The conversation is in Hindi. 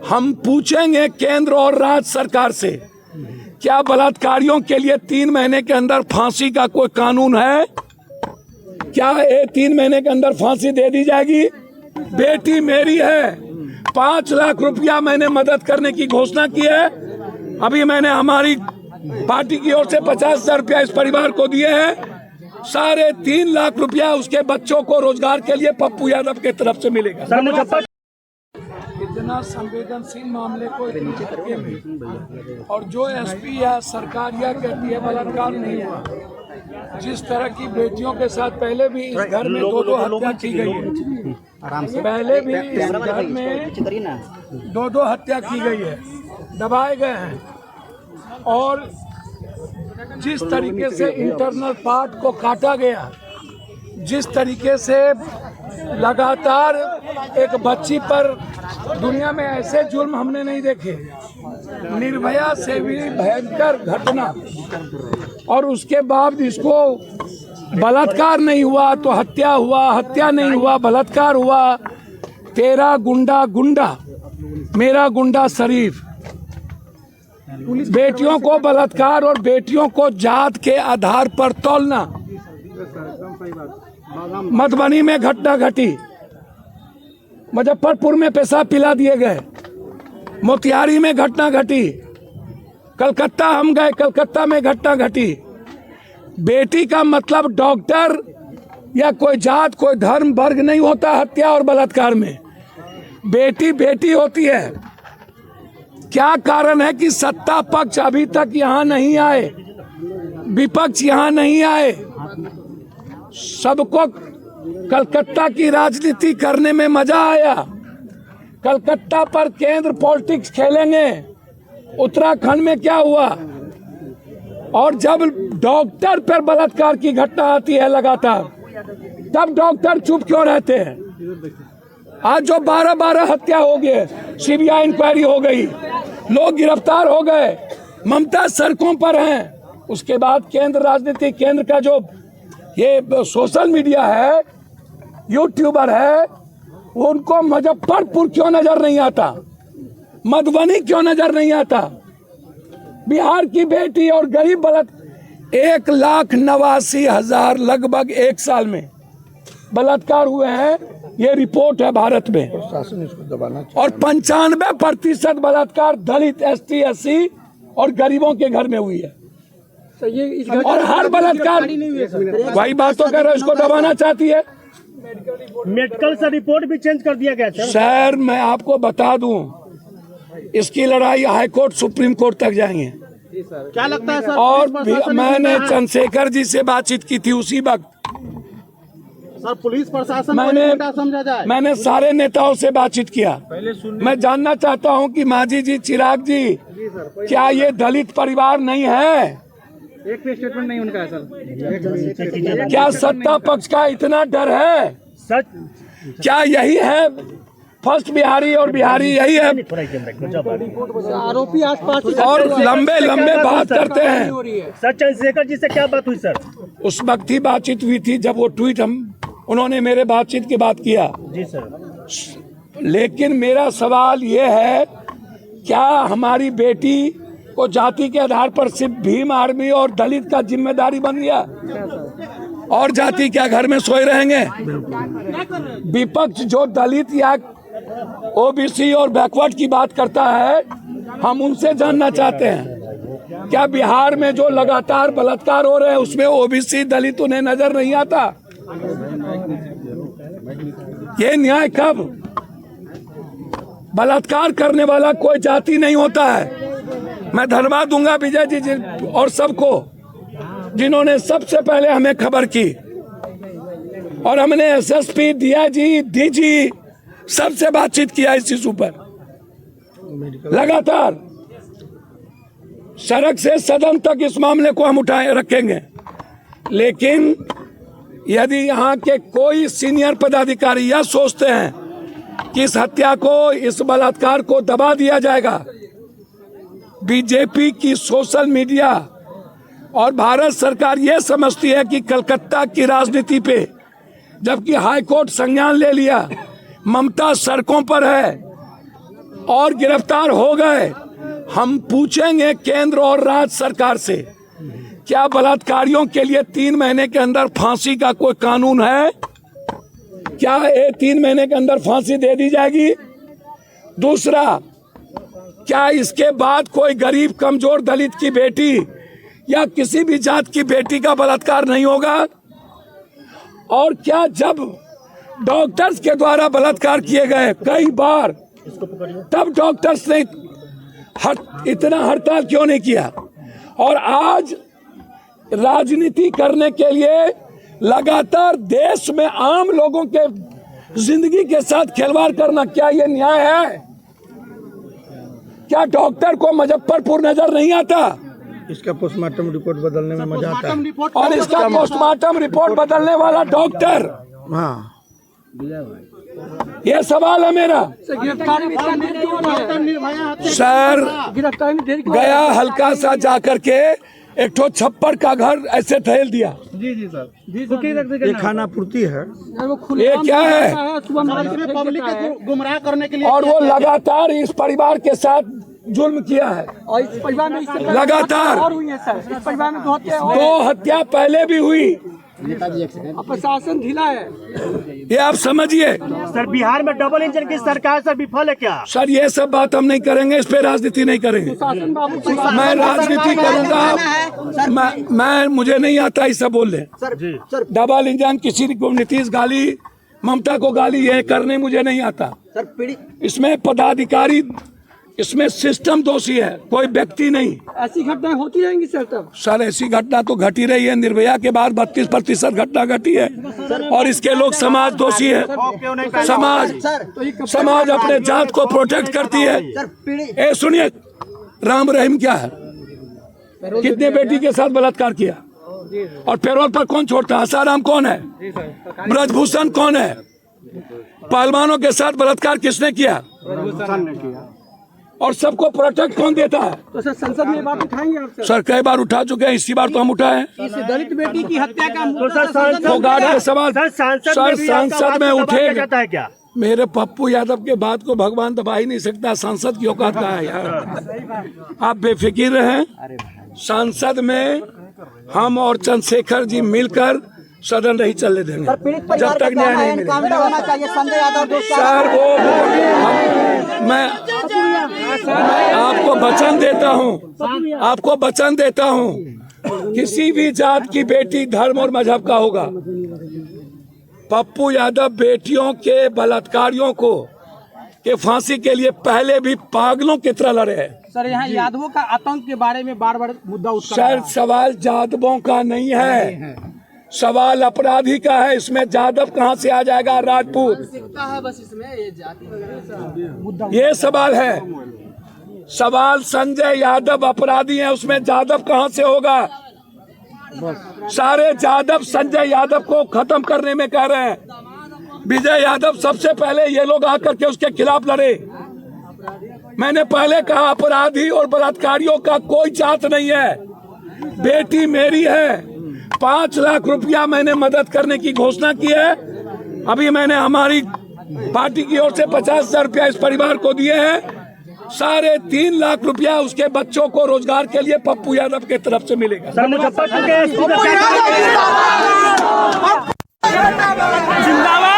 हम पूछेंगे केंद्र और राज्य सरकार से, क्या बलात्कारियों के लिए 3 महीने के अंदर फांसी का कोई कानून है? क्या 3 महीने के अंदर फांसी दे दी जाएगी? बेटी मेरी है, 5 लाख रुपया मैंने मदद करने की घोषणा की है। अभी मैंने हमारी पार्टी की ओर से 50,000 रुपया इस परिवार को दिए हैं। 3.5 लाख रुपया उसके बच्चों को रोजगार के लिए पप्पू यादव के तरफ से मिलेगा। इतना संवेदनशील मामले को इतने तरीके में, और जो एसपी या सरकार यह कहती है बलात्कार नहीं हुआ, जिस तरह की बेटियों के साथ पहले भी इस घर में 2-2 हत्या की गई है, पहले भी इस घर में 2-2 हत्या की गई है, दबाए गए हैं, और जिस तरीके से इंटरनल पार्ट को काटा गया, जिस तरीके से लगातार एक बच्ची पर, दुनिया में ऐसे जुल्म हमने नहीं देखे, निर्भया से भी भयंकर घटना, और उसके बाद इसको बलात्कार नहीं हुआ तो हत्या हुआ, हत्या नहीं हुआ बलात्कार हुआ। तेरा गुंडा गुंडा, मेरा गुंडा शरीफ। बेटियों को बलात्कार और बेटियों को जात के आधार पर तौलना। मधुबनी में घटना घटी, मुजफ्फरपुर में पेशाब पिला दिए गए, मोतिहारी में घटना घटी, कलकत्ता हम गए, कलकत्ता में घटना घटी। बेटी का मतलब डॉक्टर या कोई जात, कोई धर्म वर्ग नहीं होता हत्या और बलात्कार में। बेटी बेटी होती है। क्या कारण है कि सत्ता पक्ष अभी तक यहाँ नहीं आए, विपक्ष यहाँ नहीं आए? सबको कलकत्ता की राजनीति करने में मजा आया। कलकत्ता पर केंद्र पॉलिटिक्स खेलेंगे। उत्तराखंड में क्या हुआ? और जब डॉक्टर पर बलात्कार की घटना आती है लगातार, तब डॉक्टर चुप क्यों रहते हैं? आज जो 12-12 हत्या हो गए, सीबीआई इंक्वायरी हो गई, लोग गिरफ्तार हो गए, ममता सड़कों पर हैं। उसके बाद केंद्र राजनीति, केंद्र का जो ये सोशल मीडिया है, यूट्यूबर है, उनको मुजफ्फरपुर क्यों नजर नहीं आता? मधुबनी क्यों नजर नहीं आता? बिहार की बेटी और गरीब 1,89,000 लगभग 1 साल में बलात्कार हुए हैं, ये रिपोर्ट है भारत में। और 95% बलात्कार दलित, ST, SC और गरीबों के घर में हुई है। और हर बलात्कार, वही बात तो कर रहे, इसको दबाना चाहती है। मेडिकल से रिपोर्ट भी चेंज कर दिया गया सर। मैं आपको बता दूं, इसकी लड़ाई हाई कोर्ट, सुप्रीम कोर्ट तक जाएंगे। क्या लगता है सर? और मैंने चंद्रशेखर जी से बातचीत की थी उसी वक्त। सर पुलिस प्रशासन समझा जाए। मैंने सारे नेताओं से बातचीत किया। मैं जानना चाहता हूं कि मांझी जी, चिराग जी, क्या ये दलित परिवार नहीं है? एक भी स्टेटमेंट नहीं उनका है सर। क्या सत्ता पक्ष का इतना डर है? सच क्या यही है फर्स्ट बिहारी और बिहारी यही है? आरोपी आसपास और लंबे लंबे बात करते हैं। सर चंद्रशेखर जी से क्या बात हुई सर? उस वक्त ही बातचीत हुई थी जब वो ट्वीट उन्होंने मेरे बातचीत की बात किया। जी सर। लेकिन मेरा सवाल ये है, क्या हमारी बेटी को जाति के आधार पर सिर्फ भीम आर्मी और दलित का जिम्मेदारी बन गया? और जाति क्या घर में सोए रहेंगे? विपक्ष जो दलित या OBC और बैकवर्ड की बात करता है, हम उनसे जानना चाहते हैं, क्या बिहार में जो लगातार बलात्कार हो रहे हैं उसमें OBC दलित उन्हें नजर नहीं आता? ये न्याय कब? बलात्कार करने वाला कोई जाति नहीं होता है। मैं धन्यवाद दूंगा विजय जी और सबको, जिन्होंने सबसे पहले हमें खबर की, और हमने SSP, DIG, DG सबसे बातचीत किया इस इशू पर लगातार। सड़क से सदन तक इस मामले को हम उठाए रखेंगे। लेकिन यदि यहाँ के कोई सीनियर पदाधिकारी यह सोचते हैं कि इस हत्या को, इस बलात्कार को दबा दिया जाएगा, बीजेपी की सोशल मीडिया और भारत सरकार ये समझती है कि कलकत्ता की राजनीति पे, जबकि हाई कोर्ट संज्ञान ले लिया, ममता सड़कों पर है और गिरफ्तार हो गए। हम पूछेंगे केंद्र और राज्य सरकार से, क्या बलात्कारियों के लिए 3 महीने के अंदर फांसी का कोई कानून है? क्या ये 3 महीने के अंदर फांसी दे दी जाएगी? दूसरा, क्या इसके बाद कोई गरीब कमजोर दलित की बेटी या किसी भी जात की बेटी का बलात्कार नहीं होगा? और क्या जब डॉक्टर्स के द्वारा बलात्कार किए गए कई बार, तब डॉक्टर्स ने इतना हड़ताल क्यों नहीं किया? और आज राजनीति करने के लिए लगातार देश में आम लोगों के जिंदगी के साथ खिलवाड़ करना, क्या ये न्याय है? क्या डॉक्टर को मुजफ्फरपुर नजर नहीं आता? इसका पोस्टमार्टम रिपोर्ट बदलने में मजा आता है। और इसका पोस्टमार्टम रिपोर्ट बदलने वाला डॉक्टर, हाँ, ये सवाल है मेरा। सर, गया हल्का सा जाकर के एक ठो छप्पर का घर ऐसे ठहल दिया। जी जी सर, जी सर, ये खाना पूर्ति है। ये क्या है? पब्लिक को गुमराह करने के लिए, और वो लगातार इस परिवार के साथ जुल्म किया है। और इस परिवार में लगातार और हुई है सर। इस परिवार में 2 हत्या पहले भी हुई। प्रशासन ढीला है। ये आप समझिए। सर, बिहार में डबल इंजन की सरकार सर विफल है क्या? सर, ये सब बात हम नहीं करेंगे, इस पे राजनीति नहीं करेंगे। शासन बाबू मैं राजनीति करूंगा, मैं मुझे नहीं आता ऐसा बोलने। डबल इंजन किसी को, नीतीश गाली, ममता को गाली, ये करने मुझे नहीं आता। इसमें पदाधिकारी, इसमें सिस्टम दोषी है, कोई व्यक्ति नहीं। ऐसी घटनाएं होती रहेंगी सर तब? सर, ऐसी घटना तो घटी रही है। निर्भया के बाद 32% घटना घटी है और इसके लोग समाज दोषी है। समाज अपने जात को प्रोटेक्ट करती है। ए सुनिए, राम रहीम क्या है? कितने बेटी के साथ बलात्कार किया और पैरोल पर कौन छोड़ता है? आसाराम कौन है? ब्रजभूषण कौन है? पहलवानों के साथ बलात्कार किसने किया? और सबको प्रोटेक्ट कौन देता है? तो सर संसद में बात उठाएंगे आप? सर, कई बार उठा चुके हैं, इसी बार तो हम उठाए। इस दलित बेटी की हत्या का फोगाट के सवाल सर सांसद में उठेगा क्या? मेरे पप्पू यादव के बात को भगवान दबा ही नहीं सकता। सांसद की औकात का है यार, आप बेफिक्र रहें। सांसद में हम और चंद्रशेखर जी मिलकर सदन नहीं चलने देंगे जब तक न्याय नहीं मिलेगा। सर, वो मैं आपको वचन देता हूँ, आपको वचन देता हूँ, किसी भी जात की बेटी धर्म और मजहब का होगा। पप्पू यादव बेटियों के बलात्कारियों को के फांसी के लिए पहले भी पागलों की तरह लड़े हैं। सर, यहाँ यादवों का आतंक के बारे में बार बार मुद्दा उठता सर, सवाल यादवों का नहीं है, सवाल अपराधी का है। इसमें यादव कहाँ से आ जाएगा? राजपूत है बस इसमें ये जाति वगैरह ये सवाल है। सवाल संजय यादव अपराधी है, उसमें यादव कहाँ से होगा? सारे यादव संजय यादव को खत्म करने में कह रहे हैं। विजय यादव सबसे पहले ये लोग आकर के उसके खिलाफ लड़े। मैंने पहले कहा, अपराधी और बलात्कारियों का कोई जात नहीं है। बेटी मेरी है। 5 लाख रुपया मैंने मदद करने की घोषणा की है। अभी मैंने हमारी पार्टी की ओर से 50,000 रुपया इस परिवार को दिए हैं। 3.5 लाख रुपया उसके बच्चों को रोजगार के लिए पप्पू यादव के तरफ से मिलेगा। सर, मुजफ्फरपुर के जिंदाबाद।